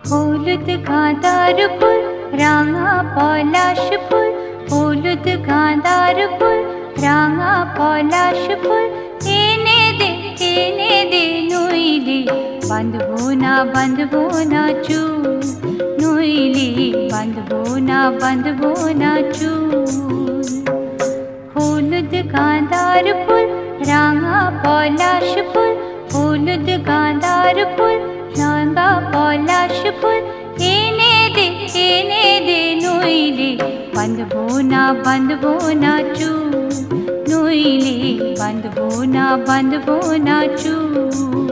হলুদ গাঁদার ফুল রাঙা পলাশ ফুল, হলুদ গাঁদার ফুল রাঙা পলাশ ফুল, এনে দে নইলে বাঁধবো না চুল, নইলে বাঁধবো না চুল। হলুদ গাঁদার ফুল রাঙা পলাশ ফুল, হলুদ গাঁদার ফুল রাঙা পলাশ ফুল, এনে দে নইলে বাঁধবো না চুল, নইলে বাঁধবো না চুল।